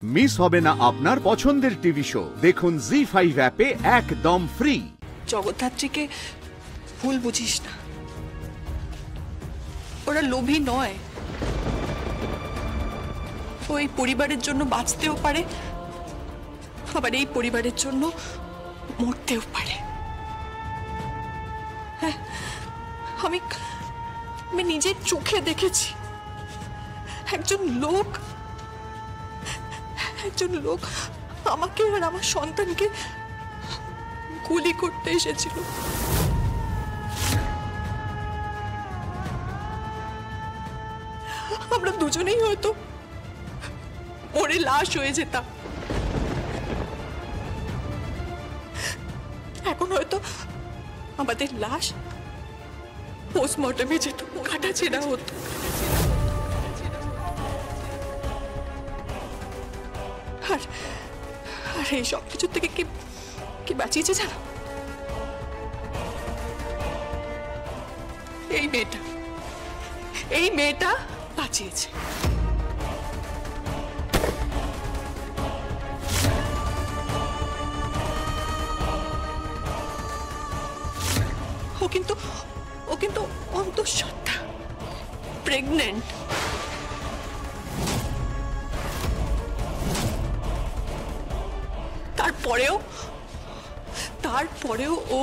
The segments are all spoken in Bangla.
মিস হবে না আপনার পছন্দের টিভি শো। দেখুন জি5 অ্যাপে একদম ফ্রি। জগদ্ধাত্রীকে ভুল বুঝিস না, ওরা লোভী নয়। ওই পরিবারের জন্য বাঁচতেও পারে, আবার এই পরিবারের জন্য মরতেও পারে। হ্যাঁ, আমি নিজের চোখে দেখেছি একজন লোক আমাকে আর আমার সন্তানকে গুলি করতে এসেছিল। আমরা দুজনেই হয়তো মরে লাশ হয়ে যেতাম। এখন হয়তো আমাদের লাশ পোস্টমর্টমে যেত, কাটা ছেঁড়া হতো। আর এই সব কিছু থেকে কি বাঁচিয়েছে জানো? এই মেয়েটা বাঁচিয়েছে। ও কিন্তু অন্তঃসত্ত্বা, প্রেগনেন্ট। তারপরেও ও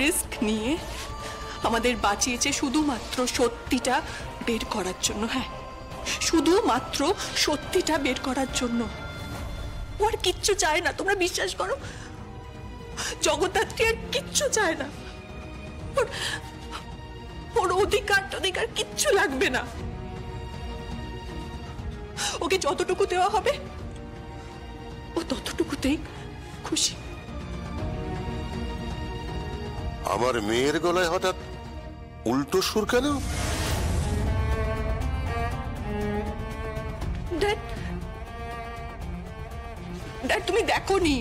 রিস্ক নিয়ে আমাদের বাঁচিয়েছে শুধুমাত্র সত্যিটা বের করার জন্য। হ্যাঁ, শুধুমাত্র সত্যিটা বের করার জন্য। ও আর কিচ্ছু চায় না, তোমরা বিশ্বাস করো। জগদ্ধাত্রী আর কিচ্ছু চায় না, ওর অধিকার কিচ্ছু লাগবে না। ওকে যতটুকু দেওয়া হবে ও ততটুকুতেই খুশি। আমার মেয়ের গলায় হঠাৎ উল্টো সুর কেন? ড্যাড, তুমি দেখোনি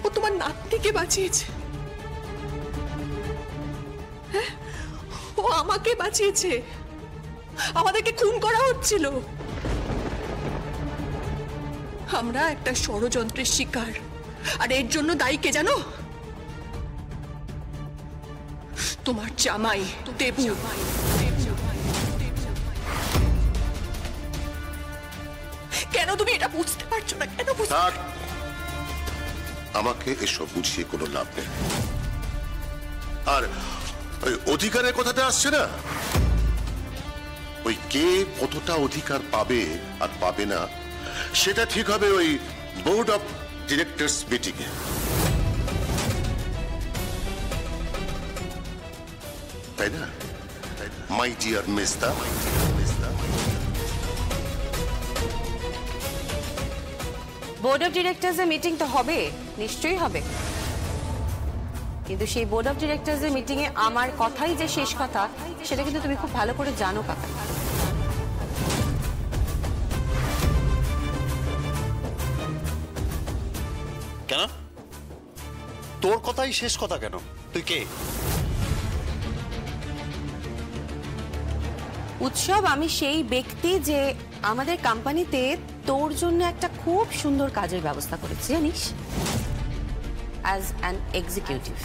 ও তোমার নাতনিকে বাঁচিয়েছে। হ্যাঁ, ও আমাকে বাঁচিয়েছে। আমাদেরকে খুন করা হচ্ছিল। আমরা একটা ষড়যন্ত্রের শিকার, আর এর জন্য দায়ী কে জানো? তোমার জামাই দেবু। কেন তুমি এটা বুঝতে পারছো না? কেন আমাকে এসব বুঝিয়ে কোনো লাভ নেই। আর ওই অধিকারের কথাটা আসছে না, ওই কে কতটা অধিকার পাবে আর পাবে না সেটা ঠিক হবে ওই বোর্ড অফ ডিরেক্টরস মিটিং এ, তাই না মাই ডিয়ার মেস্তা? বোর্ড অফ ডিরেক্টরসের মিটিং তো হবে, নিশ্চয়ই হবে, কিন্তু সেই বোর্ড অফ ডিরেক্টরসের মিটিং এ আমার কথাই যে শেষ কথা সেটা কিন্তু তুমি খুব ভালো করে জানো কাকা। কেন তোর কথাই শেষ কথা কেন? তুই কে? উৎসব, আমি সেই ব্যক্তি যে আমাদের কোম্পানিতে তোর জন্য একটা খুব সুন্দর কাজের ব্যবস্থা করেছি, জানিস, অ্যাজ অ্যান এক্সিকিউটিভ।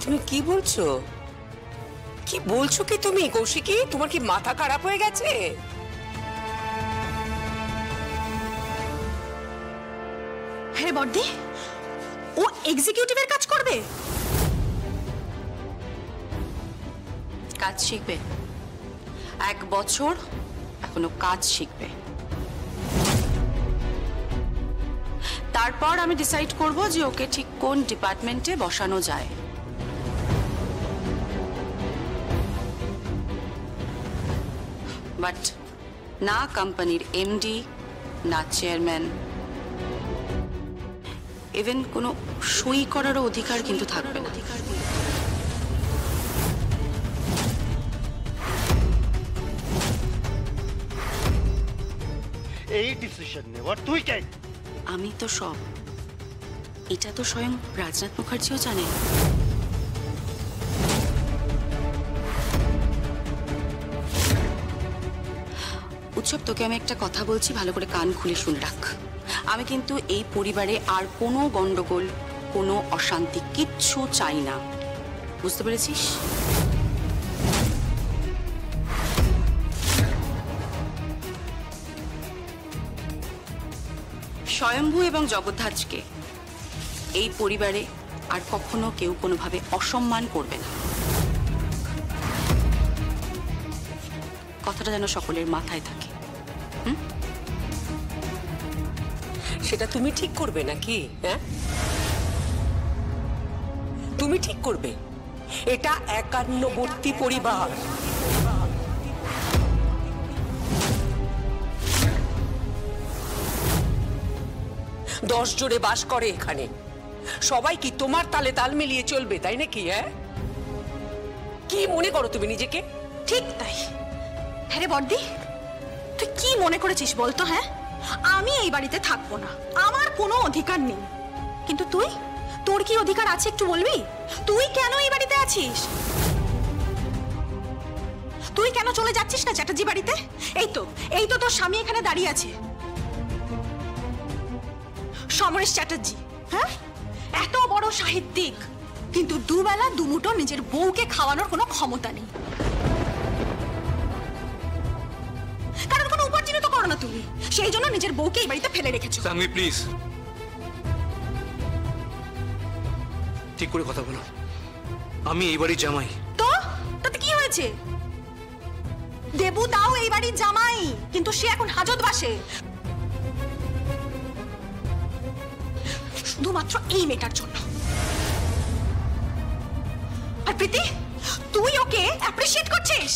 তুমি কি বলছো? কি বলছো কি তুমি কৌশিকী? তোমার কি মাথা খারাপ হয়ে গেছে? হ্যাঁ বড়দি, ও এক্সিকিউটিভের কাজ করবে? কাজ শিখবে, 1 বছর এখনো কাজ শিখবে। তারপর আমি ডিসাইড করব যে ওকে ঠিক কোন ডিপার্টমেন্টে বসানো যায়। বাট না কোম্পানির এমডি, না চেয়ারম্যান, ইভেন কোনো সই করারও অধিকার কিন্তু থাকবে না। এই ডিসিশন নেওয়ার তুই কে? আমি তো সব, এটা তো স্বয়ং রাজনাথ মুখার্জিও জানেন। উৎসব, তোকে আমি একটা কথা বলছি, ভালো করে কান খুলে শুনে রাখ। আমি কিন্তু এই পরিবারে আর কোনো গন্ডগোল, কোনো অশান্তি কিচ্ছু চাই না, বুঝতে পেরেছিস? স্বয়ম্ভু এবং জগদ্ধাত্রীকে এই পরিবারে আর কখনো কেউ কোনোভাবে অসম্মান করবে না, কথাটা যেন সকলের মাথায় থাকে। সেটা তুমি ঠিক করবে নাকি? হ্যাঁ, তুমি ঠিক করবে? এটা একান্নবর্তী পরিবার। দশ জোড়ে বাস করে এখানে, সবাই কি তোমার তালে তাল মিলিয়ে চলবে, তাই নাকি? হ্যাঁ, কি মনে করো তুমি নিজেকে? ঠিক তাই। হ্যাঁ রে বড়দি, তুই কি মনে করেছিস বলতো? হ্যাঁ, আমি এই বাড়িতে থাকবো না, আমার কোনো অধিকার নেই। কিন্তু তুই, তোর কি অধিকার আছে একটু বলবি? তুই কেন এই বাড়িতে আছিস? তুই কেন চলে যাচ্ছিস না চ্যাটার্জি বাড়িতে? এই তো তোর স্বামী এখানে দাঁড়িয়ে আছে, সমরেশ চ্যাটার্জি। হ্যাঁ, এত বড় সাহিত্যিক, কিন্তু দুবেলা দুমুঠো নিজের বউকে খাওয়ানোর কোনো ক্ষমতা নেই। কারণ কোনো উপার্জনই তো করো না তুমি, সেই জন্য নিজের বউকে এই বাড়িতে ফেলে রেখেছো। সানভি প্লিজ, ঠিক করে কথা বলো। আমি এই বাড়ির জামাই। তো তাতে কি হয়েছে? দেবু তাও এই বাড়ির জামাই, কিন্তু সে এখন হাজতবাসে, শুধুমাত্র এই মেয়েটার জন্য। আর প্রীতি, তুই ওকে অ্যাপ্রিশিয়েট করছিস?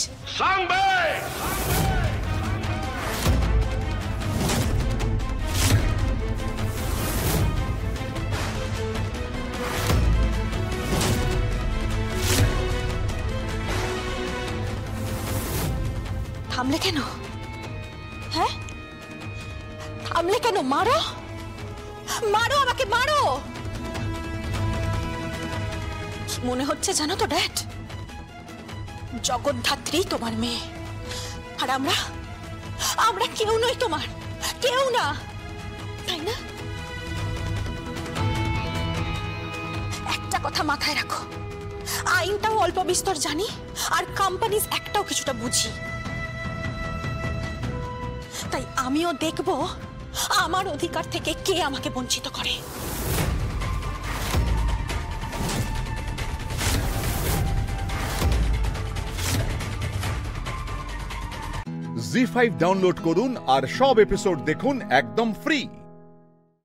থামলে কেন? হ্যাঁ, থামলে কেন? মারো, মারো আমাকে, মারো। কি মনে হচ্ছে জানো তো ড্যাড, জগদ্ধাত্রী তোমার মেয়ে, আর আমরা কেউ নই তোমার, কেউ না, তাই না? একটা কথা মাথায় রাখো, আইনটাও অল্প বিস্তর জানি, আর কোম্পানিজ একটাও কিছুটা বুঝি। তাই আমিও দেখব আমার অধিকার থেকে কে আমাকে বঞ্চিত করে। জি5 ডাউনলোড করুন আর সব এপিসোড দেখুন একদম ফ্রি।